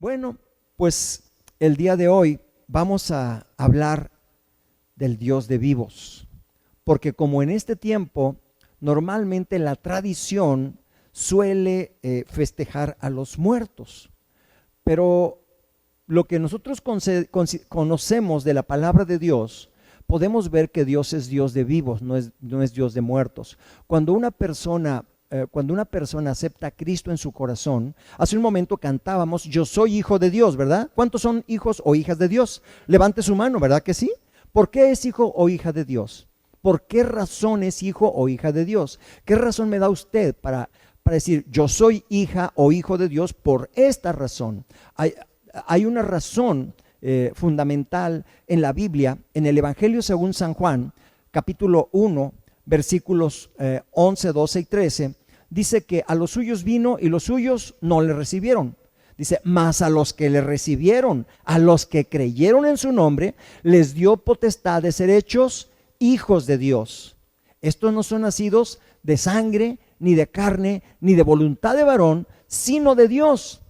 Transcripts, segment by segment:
Bueno, pues el día de hoy vamos a hablar del Dios de vivos, porque como en este tiempo normalmente la tradición suele festejar a los muertos, pero lo que nosotros conocemos de la palabra de Dios, podemos ver que Dios es Dios de vivos, no es Dios de muertos. Cuando una persona acepta a Cristo en su corazón, hace un momento cantábamos, yo soy hijo de Dios, ¿verdad? ¿Cuántos son hijos o hijas de Dios? Levante su mano, ¿verdad que sí? ¿Por qué es hijo o hija de Dios? ¿Por qué razón es hijo o hija de Dios? ¿Qué razón me da usted para decir, yo soy hija o hijo de Dios por esta razón? Hay una razón fundamental en la Biblia, en el Evangelio según San Juan, capítulo 1, versículos 11, 12 y 13, dice que a los suyos vino y los suyos no le recibieron. Dice, mas a los que le recibieron, a los que creyeron en su nombre, les dio potestad de ser hechos hijos de Dios. Estos no son nacidos de sangre, ni de carne, ni de voluntad de varón, sino de Dios.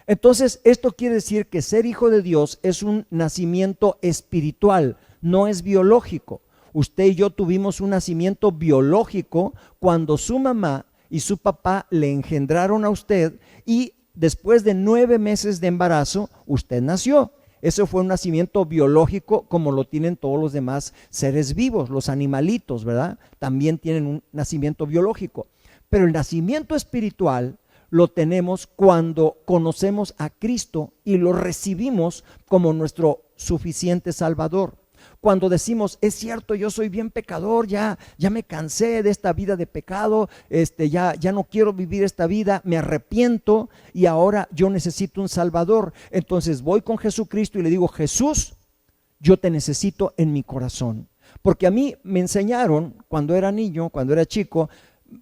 Entonces, esto quiere decir que ser hijo de Dios es un nacimiento espiritual, no es biológico. Usted y yo tuvimos un nacimiento biológico cuando su mamá y su papá le engendraron a usted y después de 9 meses de embarazo, usted nació. Eso fue un nacimiento biológico como lo tienen todos los demás seres vivos, los animalitos, ¿verdad? También tienen un nacimiento biológico. Pero el nacimiento espiritual lo tenemos cuando conocemos a Cristo y lo recibimos como nuestro suficiente Salvador. Cuando decimos, es cierto, yo soy bien pecador, ya me cansé de esta vida de pecado, ya no quiero vivir esta vida, me arrepiento y ahora yo necesito un Salvador. Entonces voy con Jesucristo y le digo, Jesús, yo te necesito en mi corazón. Porque a mí me enseñaron cuando era niño, cuando era chico,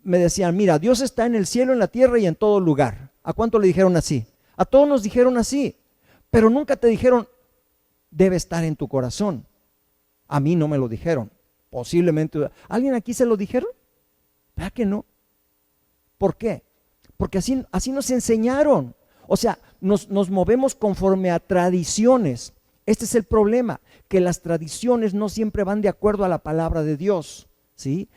me decían, mira, Dios está en el cielo, en la tierra y en todo lugar. ¿A cuánto le dijeron así? A todos nos dijeron así, pero nunca te dijeron, debe estar en tu corazón. A mí no me lo dijeron. Posiblemente, ¿alguien aquí se lo dijeron? ¿Verdad que no? ¿Por qué? Porque así nos enseñaron. O sea, nos movemos conforme a tradiciones. Este es el problema, que las tradiciones no siempre van de acuerdo a la palabra de Dios, ¿sí?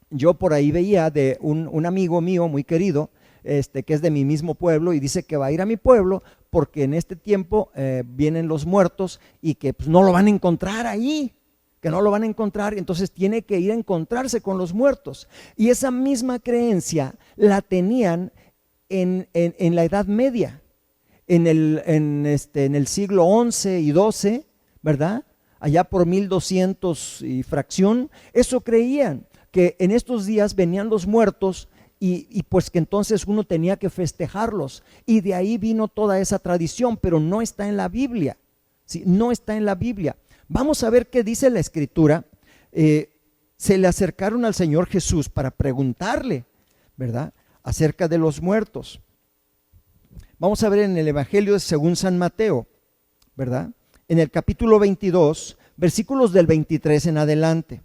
Yo por ahí veía de un amigo mío muy querido, que es de mi mismo pueblo y dice que va a ir a mi pueblo porque en este tiempo vienen los muertos y que pues, no lo van a encontrar ahí, que no lo van a encontrar, entonces tiene que ir a encontrarse con los muertos. Y esa misma creencia la tenían en la Edad Media, en el siglo XI y XII, ¿verdad? Allá por 1200 y fracción, eso creían, que en estos días venían los muertos y pues que entonces uno tenía que festejarlos, y de ahí vino toda esa tradición, pero no está en la Biblia, ¿sí? No está en la Biblia. Vamos a ver qué dice la Escritura. Se le acercaron al Señor Jesús para preguntarle, ¿verdad?, acerca de los muertos. Vamos a ver en el Evangelio según San Mateo, ¿verdad?, en el capítulo 22, versículos del 23 en adelante.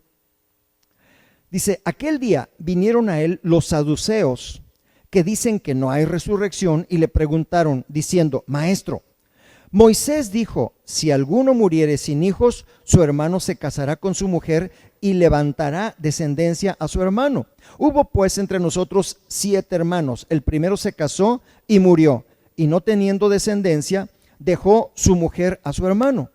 Dice, aquel día vinieron a él los saduceos, que dicen que no hay resurrección, y le preguntaron, diciendo, Maestro, Moisés dijo, si alguno muriere sin hijos, su hermano se casará con su mujer y levantará descendencia a su hermano. Hubo pues entre nosotros 7 hermanos. El primero se casó y murió, y no teniendo descendencia, dejó su mujer a su hermano.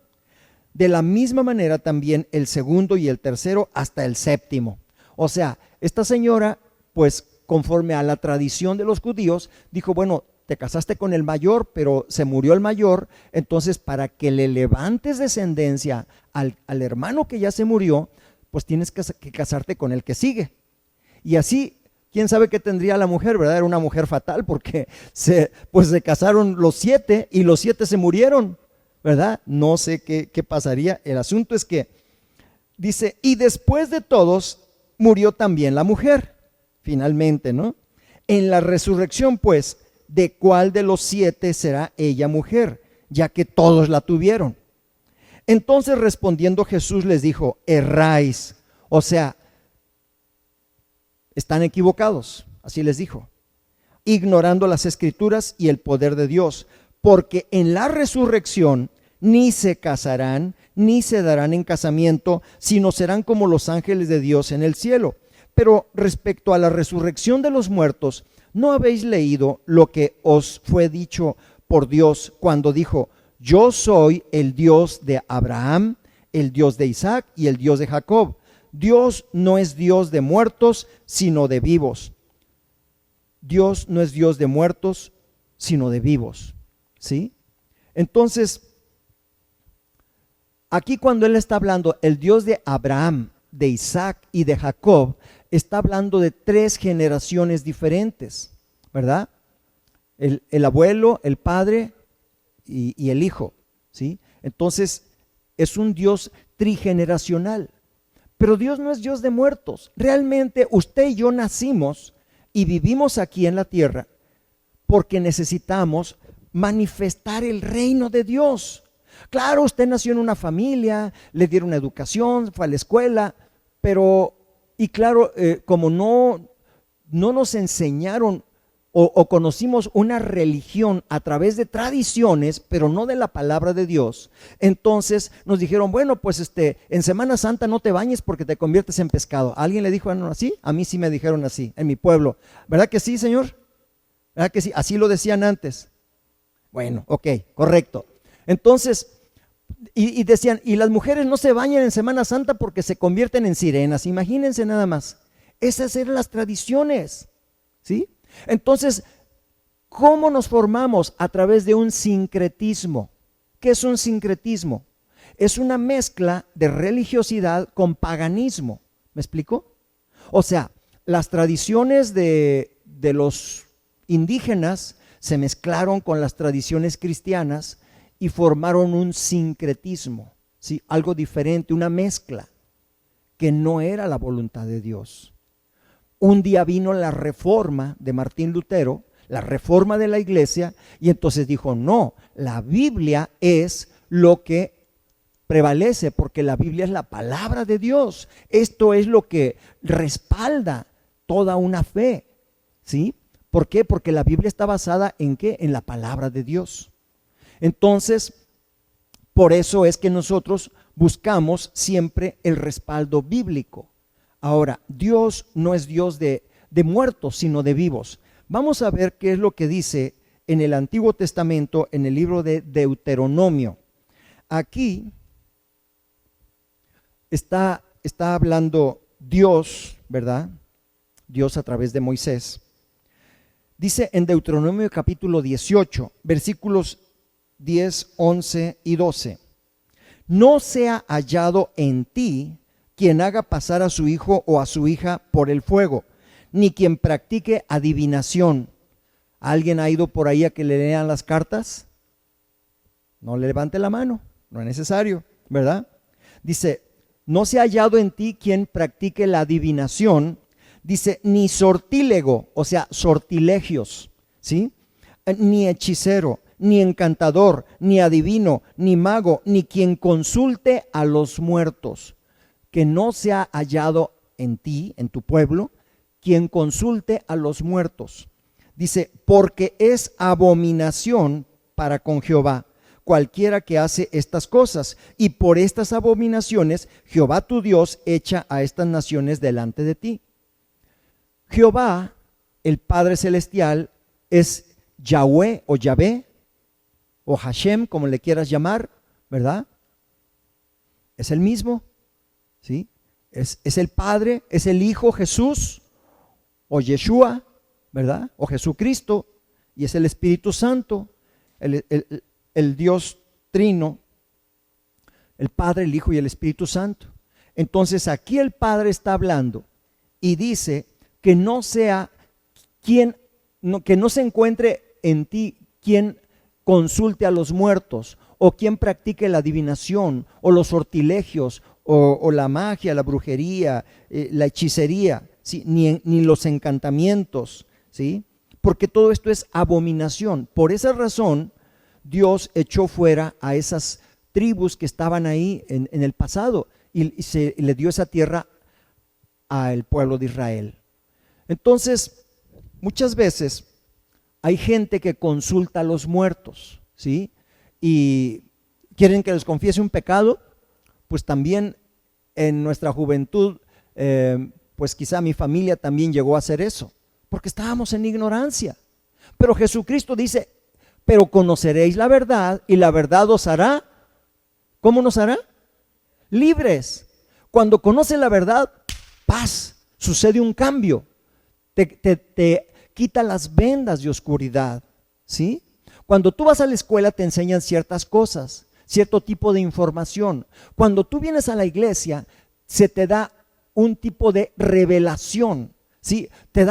De la misma manera también el segundo y el tercero hasta el séptimo. O sea, esta señora, pues conforme a la tradición de los judíos, dijo, bueno, te casaste con el mayor, pero se murió el mayor, entonces para que le levantes descendencia al hermano que ya se murió, pues tienes que casarte con el que sigue. Y así, quién sabe qué tendría la mujer, ¿verdad? Era una mujer fatal porque se casaron los 7 y los 7 se murieron, ¿verdad? No sé qué pasaría. El asunto es que dice, y después de todos murió también la mujer, finalmente, ¿no? En la resurrección, pues, ¿de cuál de los 7 será ella mujer? Ya que todos la tuvieron. Entonces respondiendo Jesús les dijo, erráis, o sea, están equivocados, así les dijo. ignorando las Escrituras y el poder de Dios, porque en la resurrección ni se casarán, ni se darán en casamiento, sino serán como los ángeles de Dios en el cielo. Pero respecto a la resurrección de los muertos, ¿no habéis leído lo que os fue dicho por Dios cuando dijo: yo soy el Dios de Abraham, el Dios de Isaac y el Dios de Jacob? Dios no es Dios de muertos, sino de vivos. Dios no es Dios de muertos, sino de vivos. ¿Sí? Entonces, aquí cuando él está hablando, el Dios de Abraham, de Isaac y de Jacob, está hablando de 3 generaciones diferentes, ¿verdad? El abuelo, el padre y el hijo, ¿sí? Entonces, es un Dios trigeneracional. Pero Dios no es Dios de muertos. Realmente usted y yo nacimos y vivimos aquí en la tierra porque necesitamos manifestar el reino de Dios. Claro, usted nació en una familia, le dieron una educación, fue a la escuela, pero, y claro, como no nos enseñaron o conocimos una religión a través de tradiciones, pero no de la palabra de Dios, entonces nos dijeron, bueno, pues en Semana Santa no te bañes porque te conviertes en pescado. ¿A alguien le dijo así? A mí sí me dijeron así, en mi pueblo. ¿Verdad que sí, señor? ¿Verdad que sí? Así lo decían antes. Bueno, ok, correcto. Entonces, y decían, y las mujeres no se bañan en Semana Santa porque se convierten en sirenas. Imagínense nada más. Esas eran las tradiciones, ¿sí? Entonces, ¿cómo nos formamos? A través de un sincretismo. ¿Qué es un sincretismo? Es una mezcla de religiosidad con paganismo. ¿Me explico? O sea, las tradiciones de los indígenas se mezclaron con las tradiciones cristianas y formaron un sincretismo, ¿sí? Algo diferente, una mezcla que no era la voluntad de Dios. Un día vino la reforma de Martín Lutero, la reforma de la iglesia, y entonces dijo, no, la Biblia es lo que prevalece, porque la Biblia es la palabra de Dios. Esto es lo que respalda toda una fe, ¿sí? ¿Por qué? Porque la Biblia está basada ¿en qué? En la palabra de Dios. Entonces, por eso es que nosotros buscamos siempre el respaldo bíblico. Ahora, Dios no es Dios de muertos, sino de vivos. Vamos a ver qué es lo que dice en el Antiguo Testamento, en el libro de Deuteronomio. Aquí está hablando Dios, ¿verdad? Dios a través de Moisés. Dice en Deuteronomio capítulo 18, versículos 10, 11 y 12. No sea hallado en ti quien haga pasar a su hijo o a su hija por el fuego, ni quien practique adivinación. ¿Alguien ha ido por ahí a que le lean las cartas? No le levante la mano, no es necesario, ¿verdad? Dice, no sea hallado en ti quien practique la adivinación, dice, ni sortílego, o sea, sortilegios, ¿sí? Ni hechicero, ni encantador, ni adivino, ni mago, ni quien consulte a los muertos. Que no sea hallado en ti, en tu pueblo, quien consulte a los muertos. Dice, porque es abominación para con Jehová cualquiera que hace estas cosas, y por estas abominaciones Jehová tu Dios echa a estas naciones delante de ti. Jehová, el Padre Celestial, es Yahweh o Yahvé o Hashem, como le quieras llamar, ¿verdad? Es el mismo, ¿sí? Es el Padre, es el Hijo Jesús o Yeshua, ¿verdad? O Jesucristo, y es el Espíritu Santo, el Dios trino, el Padre, el Hijo y el Espíritu Santo. Entonces aquí el Padre está hablando y dice que no sea que no se encuentre en ti quien consulte a los muertos, o quien practique la adivinación, o los sortilegios, o la magia, la brujería, la hechicería, ¿sí? ni los encantamientos, ¿sí? Porque todo esto es abominación. Por esa razón, Dios echó fuera a esas tribus que estaban ahí en el pasado, y le dio esa tierra al pueblo de Israel. Entonces, muchas veces hay gente que consulta a los muertos, ¿sí? Y quieren que les confiese un pecado. Pues también en nuestra juventud, pues quizá mi familia también llegó a hacer eso, porque estábamos en ignorancia. Pero Jesucristo dice, pero conoceréis la verdad y la verdad os hará, ¿cómo nos hará? Libres. Cuando conoces la verdad, paz, sucede un cambio, te quita las vendas de oscuridad, ¿sí? Cuando tú vas a la escuela te enseñan ciertas cosas, cierto tipo de información. Cuando tú vienes a la iglesia, se te da un tipo de revelación, ¿sí?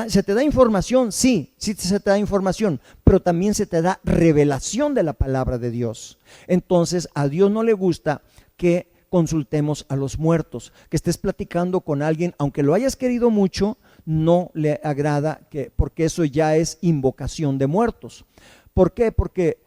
Se te da información, sí se te da información, pero también se te da revelación de la palabra de Dios. Entonces, a Dios no le gusta que consultemos a los muertos, que estés platicando con alguien, aunque lo hayas querido mucho, no le agrada, porque eso ya es invocación de muertos. ¿Por qué? Porque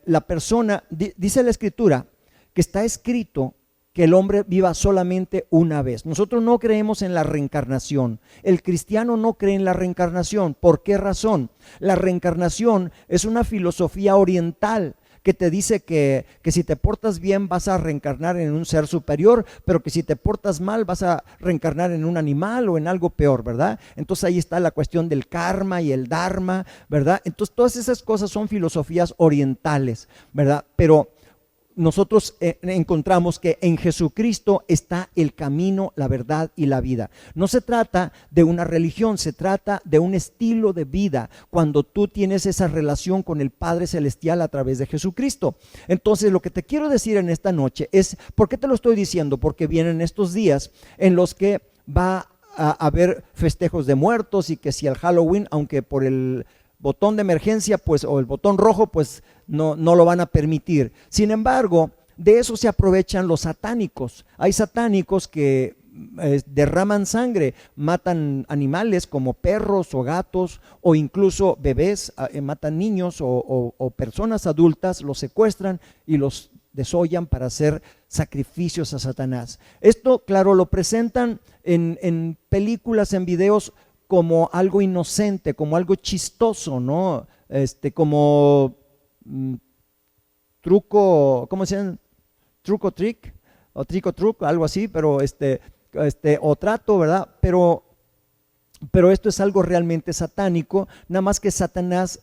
la persona, dice la Escritura, que está escrito que el hombre viva solamente una vez. Nosotros no creemos en la reencarnación. El cristiano no cree en la reencarnación. ¿Por qué razón? La reencarnación es una filosofía oriental que te dice que si te portas bien vas a reencarnar en un ser superior, pero que si te portas mal vas a reencarnar en un animal o en algo peor, ¿verdad? Entonces ahí está la cuestión del karma y el dharma, ¿verdad? Entonces todas esas cosas son filosofías orientales, ¿verdad? Pero nosotros encontramos que en Jesucristo está el camino, la verdad y la vida. No se trata de una religión, se trata de un estilo de vida cuando tú tienes esa relación con el Padre Celestial a través de Jesucristo. Entonces lo que te quiero decir en esta noche es, ¿por qué te lo estoy diciendo? Porque vienen estos días en los que va a haber festejos de muertos y que si el Halloween, aunque por el botón de emergencia, pues, o el botón rojo, pues no lo van a permitir. Sin embargo, de eso se aprovechan los satánicos. Hay satánicos que derraman sangre, matan animales como perros o gatos o incluso bebés, matan niños o personas adultas, los secuestran y los desollan para hacer sacrificios a Satanás. Esto, claro, lo presentan en películas, en videos, como algo inocente, como algo chistoso, ¿no? Como truco, ¿cómo se llama? Truco trick, o trico truco, algo así, pero o trato, ¿verdad? Pero esto es algo realmente satánico, nada más que Satanás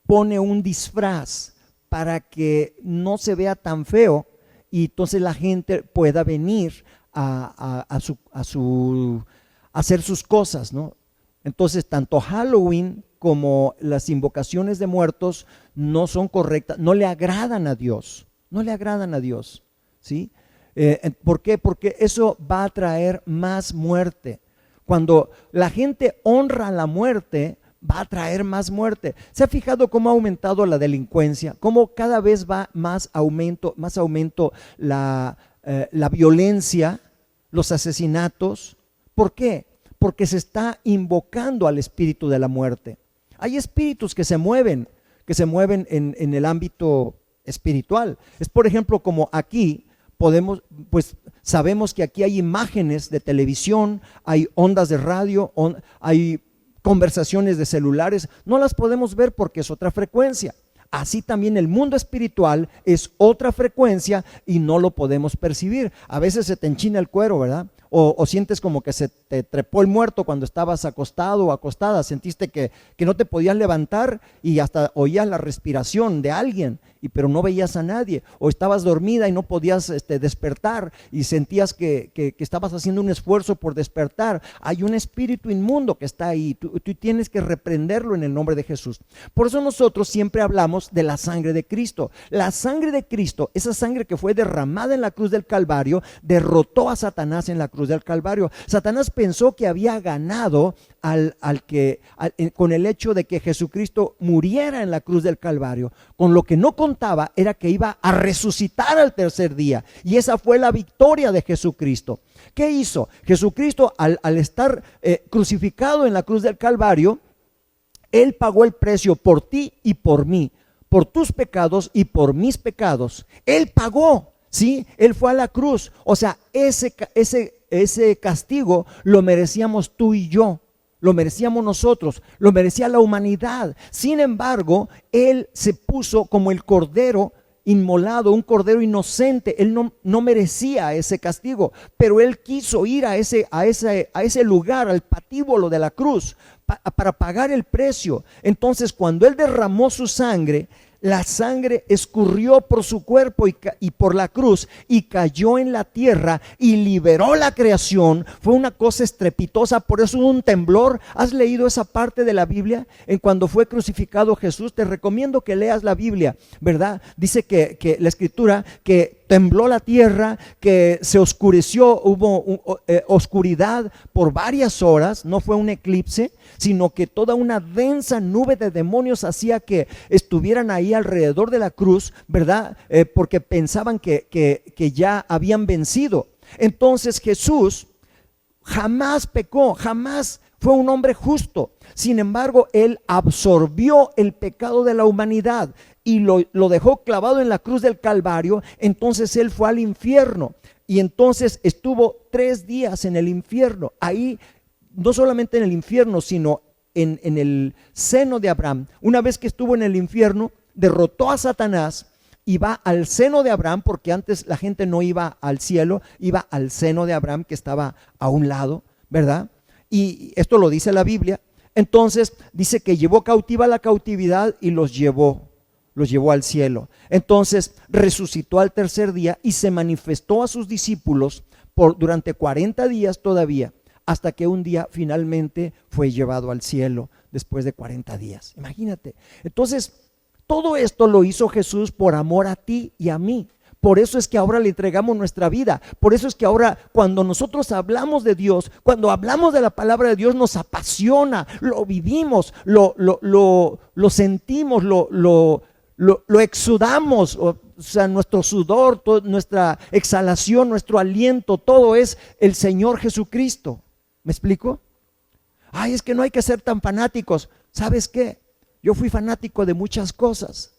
pone un disfraz para que no se vea tan feo y entonces la gente pueda venir a hacer sus cosas, ¿no? Entonces, tanto Halloween como las invocaciones de muertos no son correctas, no le agradan a Dios, ¿sí? ¿Por qué? Porque eso va a traer más muerte. Cuando la gente honra la muerte, va a traer más muerte. ¿Se ha fijado cómo ha aumentado la delincuencia? Cómo cada vez va más aumento la violencia, los asesinatos. ¿Por qué? Porque se está invocando al espíritu de la muerte. Hay espíritus que se mueven en el ámbito espiritual. Es, por ejemplo, como aquí sabemos que aquí hay imágenes de televisión, hay ondas de radio, hay conversaciones de celulares. No las podemos ver porque es otra frecuencia. Así también el mundo espiritual es otra frecuencia y no lo podemos percibir. A veces se te enchina el cuero, ¿verdad? O sientes como que se te trepó el muerto cuando estabas acostado o acostada, sentiste que no te podías levantar y hasta oías la respiración de alguien, pero no veías a nadie, o estabas dormida y no podías despertar y sentías que estabas haciendo un esfuerzo por despertar. Hay un espíritu inmundo que está ahí, tú tienes que reprenderlo en el nombre de Jesús. Por eso nosotros siempre hablamos de la sangre de Cristo. La sangre de Cristo, esa sangre que fue derramada en la cruz del Calvario, derrotó a Satanás en la cruz del Calvario. Satanás pensó que había ganado con el hecho de que Jesucristo muriera en la cruz del Calvario. Con lo que no contaba era que iba a resucitar al tercer día, y esa fue la victoria de Jesucristo. ¿Qué hizo? Jesucristo al estar crucificado en la cruz del Calvario, Él pagó el precio por ti y por mí, por tus pecados y por mis pecados. Él pagó, ¿sí? Él fue a la cruz. O sea, ese castigo lo merecíamos tú y yo. lo merecíamos nosotros, lo merecía la humanidad. Sin embargo, Él se puso como el cordero inmolado, un cordero inocente. Él no merecía ese castigo, pero Él quiso ir a ese lugar, al patíbulo de la cruz, para pagar el precio. Entonces, cuando Él derramó su sangre, la sangre escurrió por su cuerpo y por la cruz y cayó en la tierra y liberó la creación. Fue una cosa estrepitosa, por eso hubo un temblor. ¿Has leído esa parte de la Biblia? En cuando fue crucificado Jesús, te recomiendo que leas la Biblia, ¿verdad? Dice que la escritura que tembló la tierra, que se oscureció, hubo oscuridad por varias horas, no fue un eclipse, sino que toda una densa nube de demonios hacía que estuvieran ahí alrededor de la cruz, ¿verdad? Porque pensaban que ya habían vencido. Entonces Jesús jamás pecó, jamás fue un hombre justo. Sin embargo, Él absorbió el pecado de la humanidad y lo dejó clavado en la cruz del Calvario. Entonces Él fue al infierno y entonces estuvo 3 días en el infierno. Ahí, no solamente en el infierno, sino en el seno de Abraham. Una vez que estuvo en el infierno, derrotó a Satanás y va al seno de Abraham, porque antes la gente no iba al cielo, iba al seno de Abraham, que estaba a un lado, ¿verdad? Y esto lo dice la Biblia. Entonces dice que llevó cautiva la cautividad y los llevó al cielo. Entonces resucitó al tercer día y se manifestó a sus discípulos durante 40 días todavía, hasta que un día finalmente fue llevado al cielo después de 40 días. Imagínate. Entonces, todo esto lo hizo Jesús por amor a ti y a mí. Por eso es que ahora le entregamos nuestra vida. Por eso es que ahora, cuando nosotros hablamos de Dios, cuando hablamos de la palabra de Dios, nos apasiona, lo vivimos, lo sentimos, lo exudamos. O sea, nuestro sudor, nuestra exhalación, nuestro aliento, todo es el Señor Jesucristo. ¿Me explico? Ay, es que no hay que ser tan fanáticos. ¿Sabes qué? Yo fui fanático de muchas cosas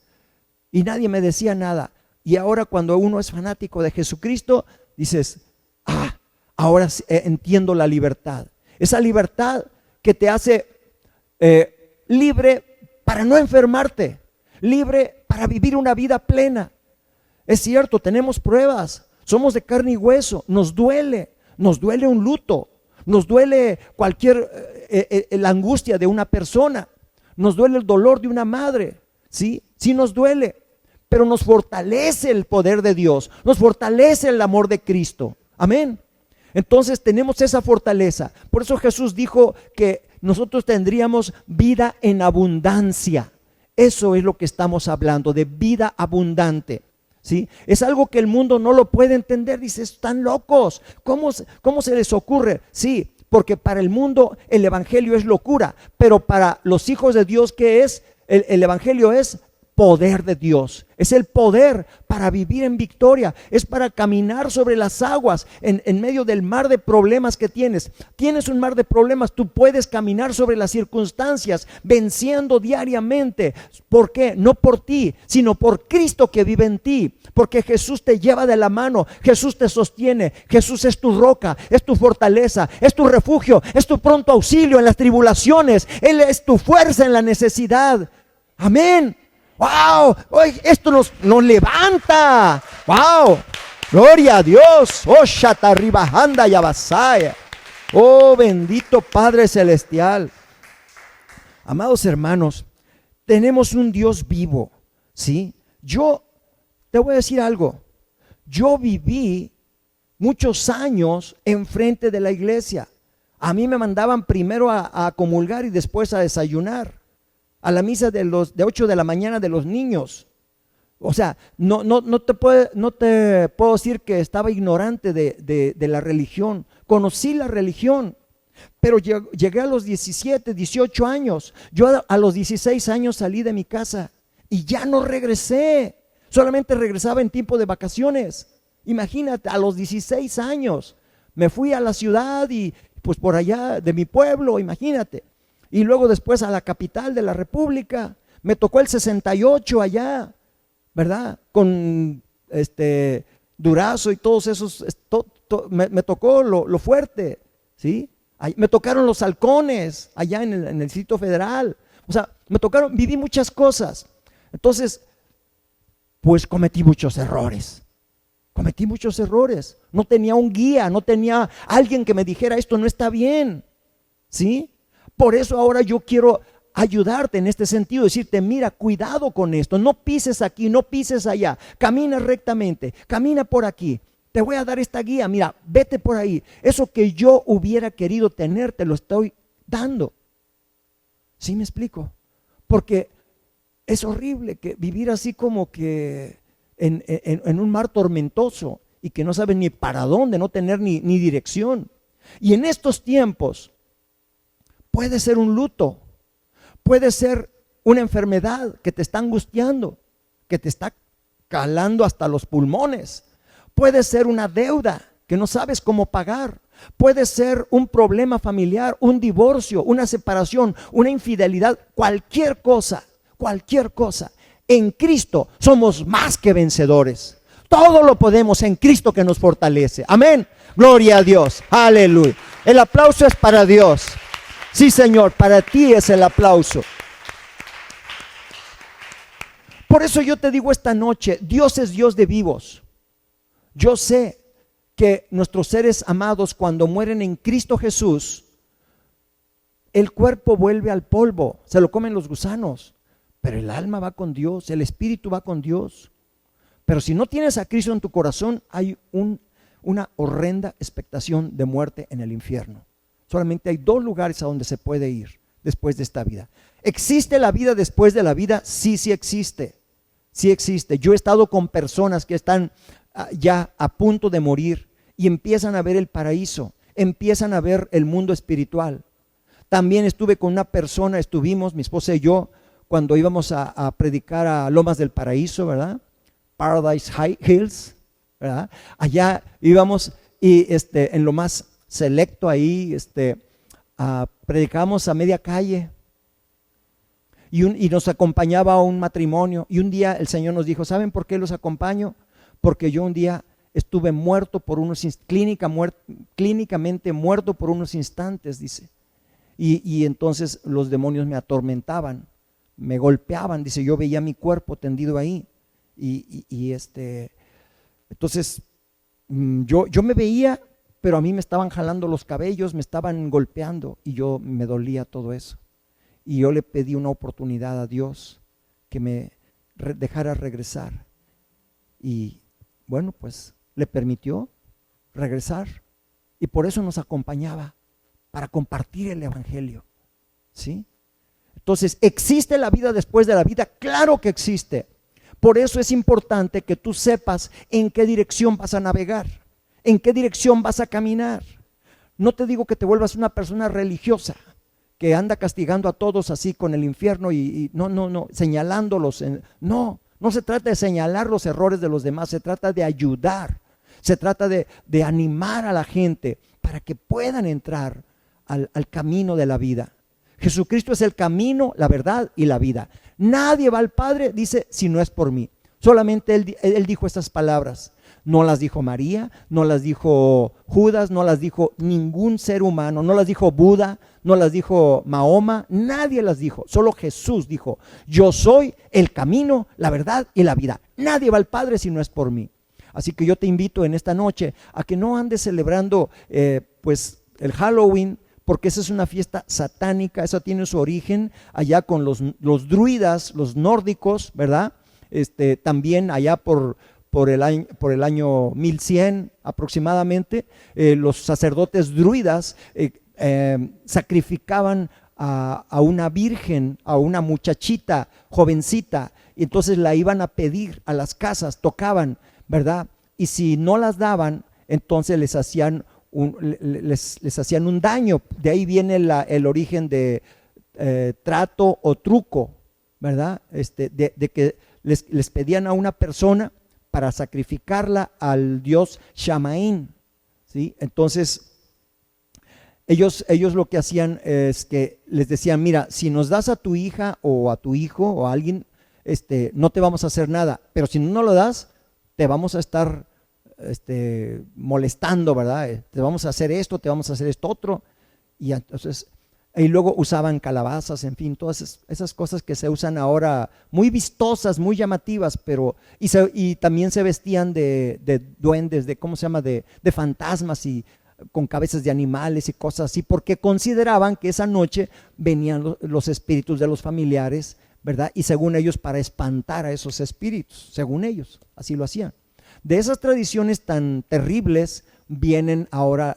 y nadie me decía nada. Y ahora cuando uno es fanático de Jesucristo, dices, ahora entiendo la libertad. Esa libertad que te hace libre para no enfermarte, libre para vivir una vida plena. Es cierto, tenemos pruebas, somos de carne y hueso, nos duele un luto, nos duele la angustia de una persona, nos duele el dolor de una madre, ¿sí? Sí nos duele, pero nos fortalece el poder de Dios, nos fortalece el amor de Cristo. Amén. Entonces tenemos esa fortaleza. Por eso Jesús dijo que nosotros tendríamos vida en abundancia. Eso es lo que estamos hablando, de vida abundante. ¿Sí? Es algo que el mundo no lo puede entender. Dice, están locos. ¿Cómo se les ocurre? Sí, porque para el mundo el evangelio es locura, pero para los hijos de Dios, ¿qué es? El evangelio es poder de Dios, es el poder para vivir en victoria, es para caminar sobre las aguas en medio del mar de problemas que tienes. Tienes un mar de problemas, tú puedes caminar sobre las circunstancias, venciendo diariamente. ¿Por qué? No por ti, sino por Cristo que vive en ti, porque Jesús te lleva de la mano, Jesús te sostiene, Jesús es tu roca, es tu fortaleza, es tu refugio, es tu pronto auxilio en las tribulaciones, Él es tu fuerza en la necesidad. Amén. ¡Wow! Hoy esto nos levanta. ¡Wow! ¡Gloria a Dios! ¡Oh, shatarribajanda yabasaya! ¡Oh, bendito Padre Celestial! Amados hermanos, tenemos un Dios vivo, ¿sí? Yo te voy a decir algo. Yo viví muchos años enfrente de la iglesia. A mí me mandaban primero a comulgar y después a desayunar. A la misa de 8 de la mañana de los niños. O sea, no te puedo decir que estaba ignorante de la religión. Conocí la religión, pero llegué a los 17, 18 años. Yo a los 16 años salí de mi casa y ya no regresé. Solamente regresaba en tiempo de vacaciones. Imagínate, a los 16 años me fui a la ciudad y pues por allá de mi pueblo, imagínate. Y luego después a la capital de la República. Me tocó el 68 allá, ¿verdad? Con Durazo y todos esos, me tocó lo fuerte, ¿sí? Me tocaron los halcones allá en el Distrito Federal. O sea, viví muchas cosas. Entonces, pues cometí muchos errores. No tenía un guía, no tenía alguien que me dijera esto no está bien. ¿Sí? Por eso ahora yo quiero ayudarte en este sentido, decirte, mira, cuidado con esto, no pises aquí, no pises allá, camina rectamente, camina por aquí. Te voy a dar esta guía, mira, vete por ahí. Eso que yo hubiera querido tener, te lo estoy dando. ¿Sí me explico? Porque es horrible que vivir así como que en un mar tormentoso y que no sabes ni para dónde, no tener ni dirección. Y en estos tiempos puede ser un luto, puede ser una enfermedad que te está angustiando, que te está calando hasta los pulmones. Puede ser una deuda que no sabes cómo pagar. Puede ser un problema familiar, un divorcio, una separación, una infidelidad, cualquier cosa. En Cristo somos más que vencedores. Todo lo podemos en Cristo que nos fortalece. Amén. Gloria a Dios. Aleluya. El aplauso es para Dios. Sí, Señor, para ti es el aplauso. Por eso yo te digo esta noche, Dios es Dios de vivos. Yo sé que nuestros seres amados cuando mueren en Cristo Jesús, el cuerpo vuelve al polvo, se lo comen los gusanos, pero el alma va con Dios, el espíritu va con Dios. Pero si no tienes a Cristo en tu corazón, hay una horrenda expectación de muerte en el infierno. Solamente hay 2 lugares a donde se puede ir después de esta vida. ¿Existe la vida después de la vida? Sí, sí existe. Sí existe. Yo he estado con personas que están ya a punto de morir y empiezan a ver el paraíso, empiezan a ver el mundo espiritual. También estuve con una persona, mi esposa y yo, cuando íbamos a predicar a Lomas del Paraíso, ¿verdad? Paradise Hills, ¿verdad? Allá íbamos y en lo más selecto ahí, predicábamos a media calle y nos acompañaba a un matrimonio. Y un día el Señor nos dijo, ¿saben por qué los acompaño? Porque yo un día estuve muerto por clínicamente muerto por unos instantes, dice. Y entonces los demonios me atormentaban, me golpeaban, dice, yo veía mi cuerpo tendido ahí. Entonces yo me veía, pero a mí me estaban jalando los cabellos, me estaban golpeando y yo me dolía todo eso. Y yo le pedí una oportunidad a Dios que me dejara regresar. Y bueno, pues le permitió regresar y por eso nos acompañaba, para compartir el evangelio. ¿Sí? Entonces, ¿existe la vida después de la vida? Claro que existe. Por eso es importante que tú sepas en qué dirección vas a navegar, en qué dirección vas a caminar. No te digo que te vuelvas una persona religiosa que anda castigando a todos así con el infierno y no, señalándolos. No se trata de señalar los errores de los demás, se trata de ayudar, se trata de animar a la gente para que puedan entrar al camino de la vida. Jesucristo es el camino, la verdad y la vida. Nadie va al Padre, dice, si no es por mí. Solamente él dijo estas palabras. No las dijo María, no las dijo Judas, no las dijo ningún ser humano, no las dijo Buda, no las dijo Mahoma, nadie las dijo. Solo Jesús dijo, yo soy el camino, la verdad y la vida. Nadie va al Padre si no es por mí. Así que yo te invito en esta noche a que no andes celebrando pues el Halloween, porque esa es una fiesta satánica. Esa tiene su origen allá con los druidas, los nórdicos, ¿verdad? También allá por el año 1100 aproximadamente, los sacerdotes druidas sacrificaban a una virgen, a una muchachita jovencita, y entonces la iban a pedir a las casas, tocaban, ¿verdad? Y si no las daban, entonces les hacían un daño. De ahí viene el origen de trato o truco, ¿verdad? De que les pedían a una persona para sacrificarla al dios Shamaín, ¿sí? Entonces ellos lo que hacían es que les decían, mira, si nos das a tu hija o a tu hijo o a alguien, no te vamos a hacer nada, pero si no lo das, te vamos a estar molestando, ¿verdad? Te vamos a hacer esto, te vamos a hacer esto otro. Y entonces, y luego usaban calabazas, en fin, todas esas cosas que se usan ahora, muy vistosas, muy llamativas, pero, y también se vestían de duendes, de, ¿cómo se llama?, de fantasmas y con cabezas de animales y cosas así, porque consideraban que esa noche venían los espíritus de los familiares, ¿verdad? Y según ellos, para espantar a esos espíritus, según ellos, así lo hacían. De esas tradiciones tan terribles vienen ahora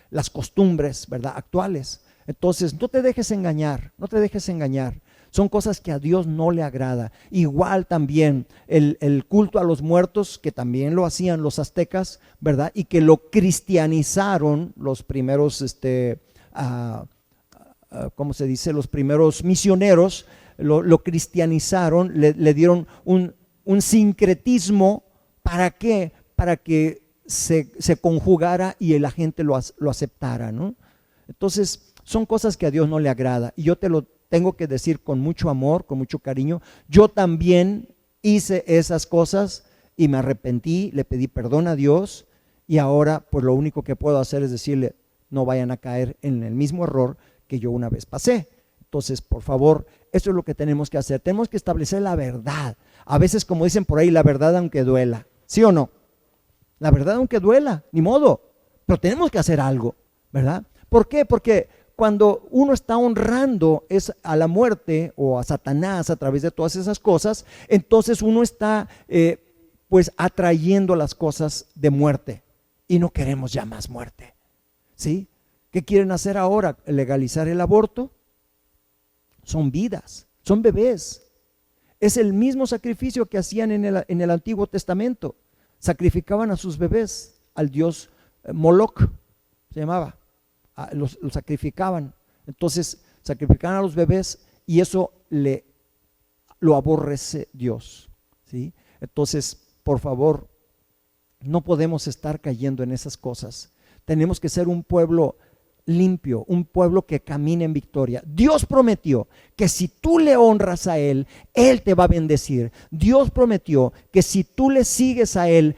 las costumbres, ¿verdad?, actuales. Entonces, no te dejes engañar, no te dejes engañar. Son cosas que a Dios no le agrada. Igual también el culto a los muertos, que también lo hacían los aztecas, ¿verdad? Y que lo cristianizaron los primeros, ¿cómo se dice? Los primeros misioneros, lo cristianizaron, le dieron un sincretismo. ¿Para qué? Para que se conjugara y la gente lo aceptara, ¿no? Entonces, son cosas que a Dios no le agrada. Y yo te lo tengo que decir con mucho amor, con mucho cariño. Yo también hice esas cosas y me arrepentí, le pedí perdón a Dios, y ahora pues lo único que puedo hacer es decirle, no vayan a caer en el mismo error que yo una vez pasé. Entonces, por favor, eso es lo que tenemos que hacer. Tenemos que establecer la verdad. A veces, como dicen por ahí, la verdad aunque duela. ¿Sí o no? La verdad aunque duela, ni modo. Pero tenemos que hacer algo, ¿verdad? ¿Por qué? Porque cuando uno está honrando a la muerte o a Satanás a través de todas esas cosas, entonces uno está pues atrayendo las cosas de muerte, y no queremos ya más muerte, ¿sí? ¿Qué quieren hacer ahora? ¿Legalizar el aborto? Son vidas, son bebés. Es el mismo sacrificio que hacían en el Antiguo Testamento. Sacrificaban a sus bebés al dios Moloch, se llamaba. Los sacrificaban. Entonces sacrificaban a los bebés, y eso lo aborrece Dios, ¿sí? Entonces, por favor, no podemos estar cayendo en esas cosas. Tenemos que ser un pueblo limpio, un pueblo que camine en victoria. Dios prometió que si tú le honras a Él, Él te va a bendecir. Dios prometió que si tú le sigues a Él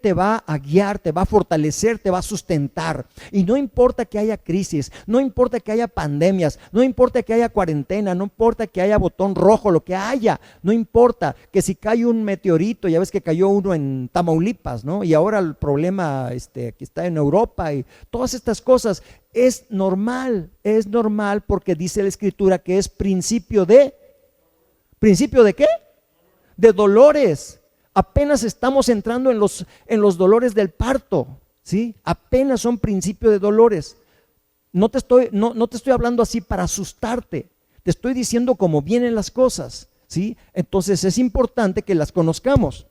te va a guiar, te va a fortalecer, te va a sustentar. Y no importa que haya crisis, no importa que haya pandemias, no importa que haya cuarentena, no importa que haya botón rojo, lo que haya, no importa que si cae un meteorito, ya ves que cayó uno en Tamaulipas, ¿no? Y ahora el problema que está en Europa y todas estas cosas. Es normal porque dice la Escritura que es ¿principio de qué? De dolores. Apenas estamos entrando en los dolores del parto, ¿sí? Apenas son principio de dolores. No te estoy hablando así para asustarte, te estoy diciendo cómo vienen las cosas, ¿sí? Entonces es importante que las conozcamos.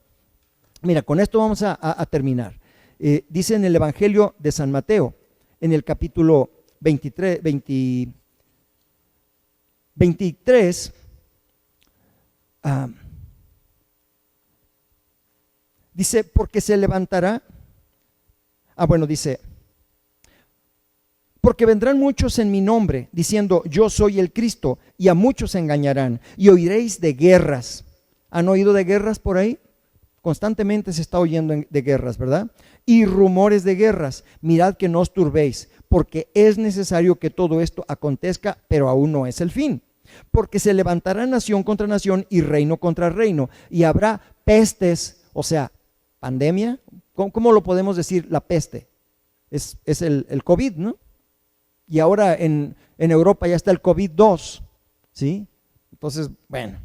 Mira, con esto vamos a terminar. Dice en el Evangelio de San Mateo, en el capítulo 23, dice, porque se levantará, dice, porque vendrán muchos en mi nombre, diciendo, yo soy el Cristo, y a muchos engañarán, y oiréis de guerras. ¿Han oído de guerras por ahí? Constantemente se está oyendo de guerras, ¿verdad? Y rumores de guerras. Mirad que no os turbéis, porque es necesario que todo esto acontezca, pero aún no es el fin. Porque se levantará nación contra nación y reino contra reino, y habrá pestes, o sea, pandemia. ¿Cómo lo podemos decir la peste? Es el COVID, ¿no? Y ahora en Europa ya está el COVID-2, ¿sí? Entonces, bueno,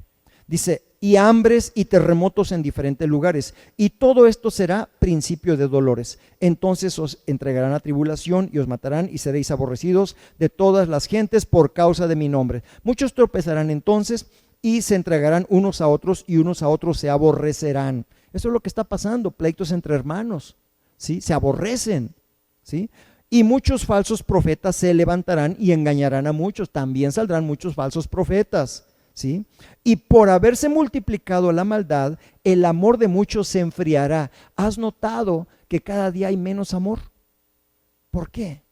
dice, y hambres y terremotos en diferentes lugares, y todo esto será principio de dolores. Entonces os entregarán a tribulación y os matarán, y seréis aborrecidos de todas las gentes por causa de mi nombre. Muchos tropezarán entonces y se entregarán unos a otros, y unos a otros se aborrecerán. Eso es lo que está pasando, pleitos entre hermanos, ¿sí? Se aborrecen, ¿sí? Y muchos falsos profetas se levantarán y engañarán a muchos. También saldrán muchos falsos profetas, ¿sí? Y por haberse multiplicado la maldad, el amor de muchos se enfriará. ¿Has notado que cada día hay menos amor? ¿Por qué?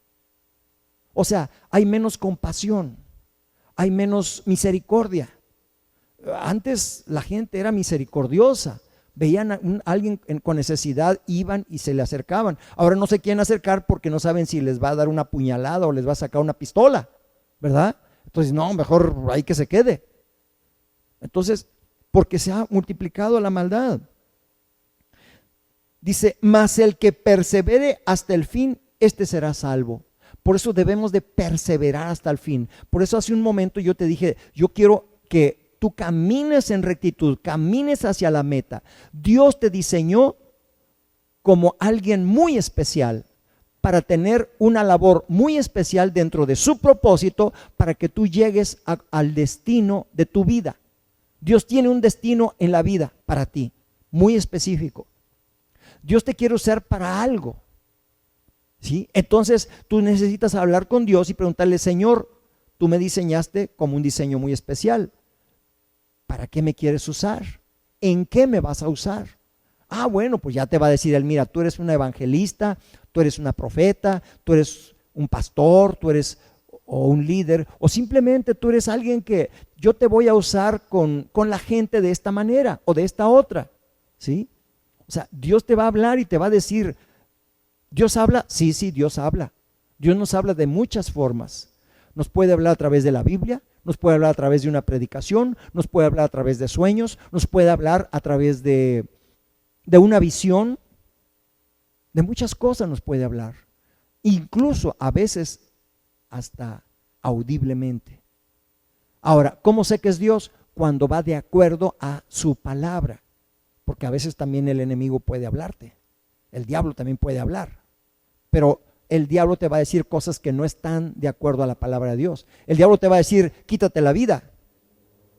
O sea, hay menos compasión, hay menos misericordia. Antes la gente era misericordiosa, Veían a alguien con necesidad, iban y se le acercaban. Ahora no se quieren acercar porque no saben si les va a dar una puñalada o les va a sacar una pistola, ¿verdad? Entonces, no, mejor ahí que se quede. Entonces, porque se ha multiplicado la maldad. Dice, mas el que persevere hasta el fin, este será salvo. Por eso debemos de perseverar hasta el fin. Por eso hace un momento yo te dije, yo quiero que tú camines en rectitud, camines hacia la meta. Dios te diseñó como alguien muy especial para tener una labor muy especial dentro de su propósito para que tú llegues al destino de tu vida. Dios tiene un destino en la vida para ti, muy específico. Dios te quiere usar para algo, ¿sí? Entonces tú necesitas hablar con Dios y preguntarle, Señor, tú me diseñaste como un diseño muy especial. ¿Para qué me quieres usar? ¿En qué me vas a usar? Ah, bueno, pues ya te va a decir él, mira, tú eres una evangelista, tú eres una profeta, tú eres un pastor, tú eres o un líder, o simplemente tú eres alguien que yo te voy a usar con la gente de esta manera o de esta otra, ¿sí? O sea, Dios te va a hablar y te va a decir, ¿Dios habla? Sí, Dios habla. Dios nos habla de muchas formas. Nos puede hablar a través de la Biblia, nos puede hablar a través de una predicación, nos puede hablar a través de sueños, nos puede hablar a través de una visión, de muchas cosas nos puede hablar. Incluso a veces hasta audiblemente. Ahora, ¿cómo sé que es Dios? Cuando va de acuerdo a su palabra. Porque a veces también el enemigo puede hablarte. El diablo también puede hablar. Pero el diablo te va a decir cosas que no están de acuerdo a la palabra de Dios. El diablo te va a decir, quítate la vida,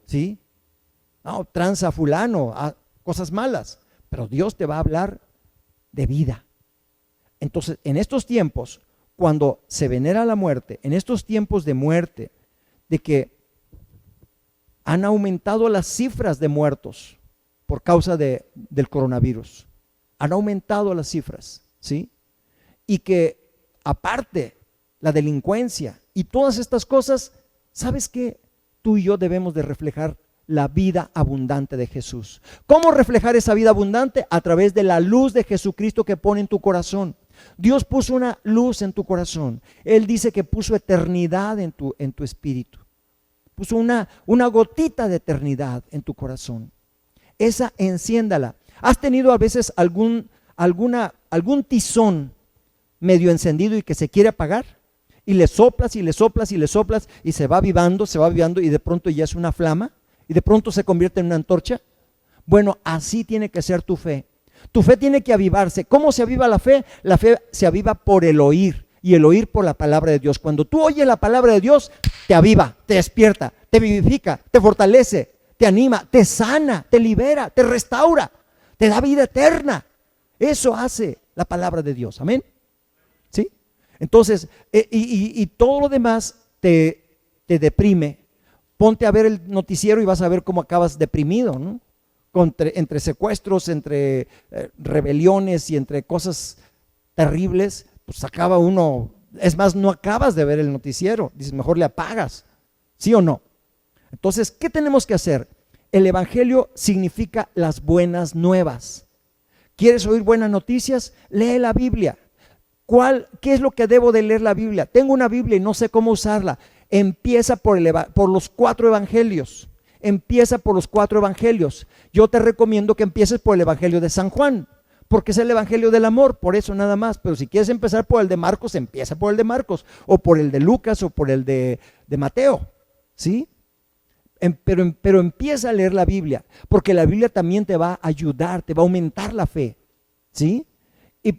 ¿sí? No, tranza fulano, cosas malas. Pero Dios te va a hablar de vida. Entonces, en estos tiempos, cuando se venera la muerte, en estos tiempos de muerte, de que han aumentado las cifras de muertos por causa del coronavirus, han aumentado las cifras, ¿sí? Y que aparte, la delincuencia y todas estas cosas, ¿sabes qué? Tú y yo debemos de reflejar la vida abundante de Jesús. ¿Cómo reflejar esa vida abundante? A través de la luz de Jesucristo que pone en tu corazón. Dios puso una luz en tu corazón. Él dice que puso eternidad en tu espíritu. Puso una gotita de eternidad en tu corazón. Esa enciéndala. ¿Has tenido a veces algún tizón medio encendido y que se quiere apagar? Y le soplas y le soplas y le soplas y se va avivando y de pronto ya es una flama y de pronto se convierte en una antorcha. Bueno, así tiene que ser tu fe. Tu fe tiene que avivarse. ¿Cómo se aviva la fe? La fe se aviva por el oír y el oír por la palabra de Dios. Cuando tú oyes la palabra de Dios, te aviva, te despierta, te vivifica, te fortalece, te anima, te sana, te libera, te restaura, te da vida eterna. Eso hace la palabra de Dios. Amén. ¿Sí? Entonces, y todo lo demás te deprime. Ponte a ver el noticiero y vas a ver cómo acabas deprimido, ¿no? Entre secuestros, entre rebeliones y entre cosas terribles, pues acaba uno. Es más, no acabas de ver el noticiero, dices, mejor le apagas, ¿sí o no? Entonces, ¿qué tenemos que hacer? El evangelio significa las buenas nuevas. ¿Quieres oír buenas noticias? Lee la Biblia. ¿Qué es lo que debo de leer la Biblia? Tengo una Biblia y no sé cómo usarla. Empieza por los 4 evangelios. Empieza por los 4 evangelios. Yo te recomiendo que empieces por el evangelio de San Juan, porque es el evangelio del amor, por eso nada más. Pero si quieres empezar por el de Marcos, empieza por el de Marcos, o por el de Lucas, o por el de Mateo, ¿sí? Pero empieza a leer la Biblia, porque la Biblia también te va a ayudar, te va a aumentar la fe, ¿sí?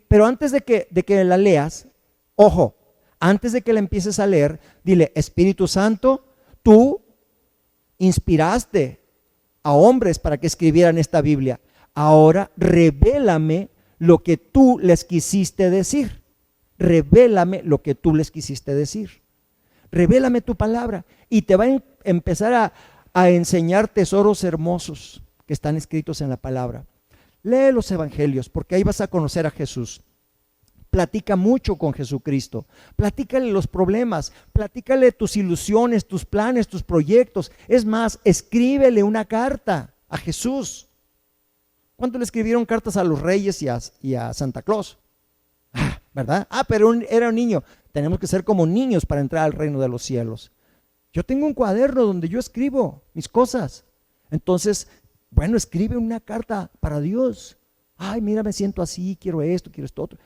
Pero antes de que la leas, ojo, antes de que la empieces a leer, dile, Espíritu Santo, tú inspiraste a hombres para que escribieran esta Biblia. Ahora revélame lo que tú les quisiste decir. Revélame lo que tú les quisiste decir. Revélame tu palabra y te va a empezar a enseñar tesoros hermosos que están escritos en la palabra. Lee los evangelios porque ahí vas a conocer a Jesús. Platica mucho con Jesucristo, platícale los problemas, platícale tus ilusiones, tus planes, tus proyectos. Es más, escríbele una carta a Jesús. ¿Cuántos le escribieron cartas a los reyes y a Santa Claus? ¿Verdad? Pero era un niño. Tenemos que ser como niños para entrar al reino de los cielos. Yo tengo un cuaderno donde yo escribo mis cosas. Entonces, bueno, escribe una carta para Dios. Ay, mira, me siento así, quiero esto otro.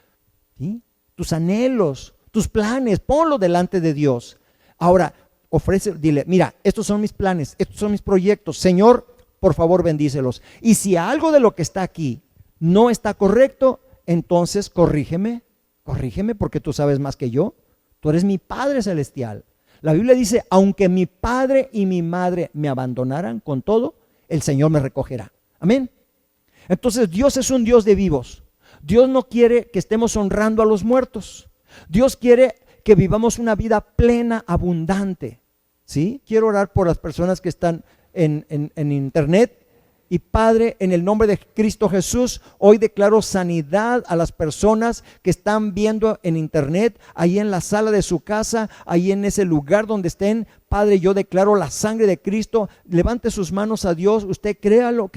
¿Sí? Tus anhelos, tus planes, ponlo delante de Dios. Ahora, dile, mira, estos son mis planes, estos son mis proyectos. Señor, por favor, bendícelos. Y si algo de lo que está aquí no está correcto, entonces corrígeme porque tú sabes más que yo. Tú eres mi Padre Celestial. La Biblia dice, aunque mi padre y mi madre me abandonaran, con todo, el Señor me recogerá. Amén. Entonces Dios es un Dios de vivos. Dios no quiere que estemos honrando a los muertos. Dios quiere que vivamos una vida plena, abundante. ¿Sí? Quiero orar por las personas que están en internet. Y Padre, en el nombre de Cristo Jesús, hoy declaro sanidad a las personas que están viendo en internet, ahí en la sala de su casa, ahí en ese lugar donde estén. Padre, yo declaro la sangre de Cristo. Levante sus manos a Dios, usted créalo.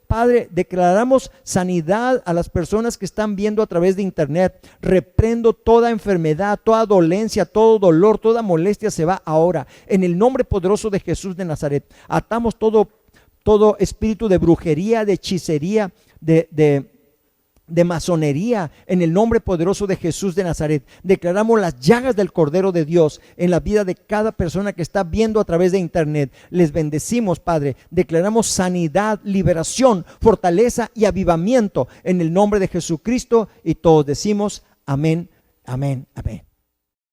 Padre, declaramos sanidad a las personas que están viendo a través de internet. Reprendo toda enfermedad, toda dolencia, todo dolor, toda molestia se va ahora. En el nombre poderoso de Jesús de Nazaret, atamos todo espíritu de brujería, de hechicería, de masonería, en el nombre poderoso de Jesús de Nazaret. Declaramos las llagas del Cordero de Dios en la vida de cada persona que está viendo a través de internet. Les bendecimos, Padre. Declaramos sanidad, liberación, fortaleza y avivamiento en el nombre de Jesucristo, y todos decimos amén, amén, amén.